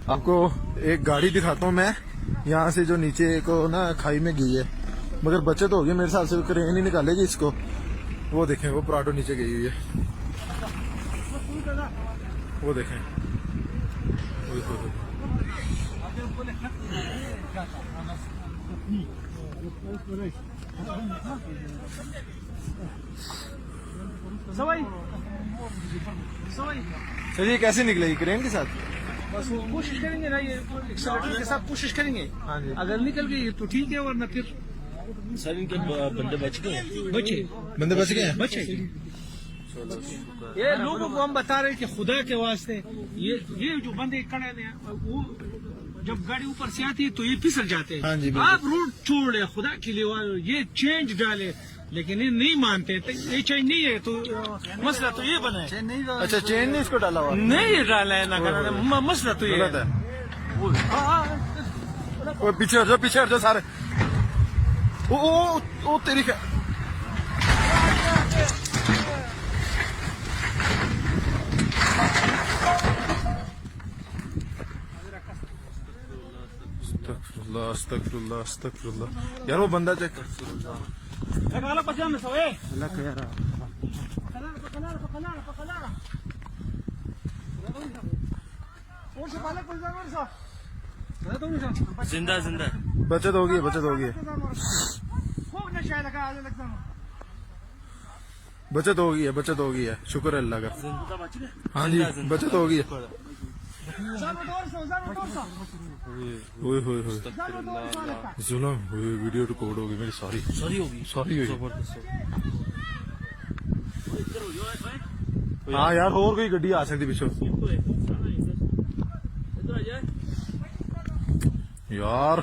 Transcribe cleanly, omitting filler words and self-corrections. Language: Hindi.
आपको एक गाड़ी दिखाता हूँ मैं, यहाँ से जो नीचे को ना खाई में गई है, मगर बचत हो गई मेरे हिसाब से, क्रेन ही निकालेगी इसको। वो देखें, वो प्राडो नीचे गई हुई है, वो देखें। चलिए, कैसे निकलेगी क्रेन के साथ? बस वो कोशिश करेंगे ना, ये एक्सेलेरेटर के साथ कोशिश करेंगे। हाँ जी। अगर निकल गई तो ठीक है, वरना फिर सर इनके बंदे बच गए, बंदे बच गए हैं। बचे। ये लोगों को हम बता रहे हैं कि खुदा के वास्ते ये जो बंदे खड़े हैं, वो जब गाड़ी ऊपर से आती है तो ये फिसल जाते हैं। हाँ जी, बिल्कुल। आप रोड छोड़े खुदा के लिए, ये चेंज डाले, लेकिन ये नहीं मानते। तो ये चेंज नहीं है तो मसला तो ये बना है। अच्छा, चेन ने इसको डाला हुआ? नहीं डाला है ना, मसला तो ये गलत है। वो पीछे हट जाओ सारे। ओ तेरी अस्तगफुरुल्लाह। यार वो बंदा चेक। जिंदा जिंदा बचत होगी है। बचत होगी है, शुक्र है अल्लाह का। हाँ जी, बचत होगी है। जुल्म हुई, वीडियो रिकॉर्ड होगी मेरी सारी होगी। हाँ यार, और कोई गड्डी आ सकती पिछो यार।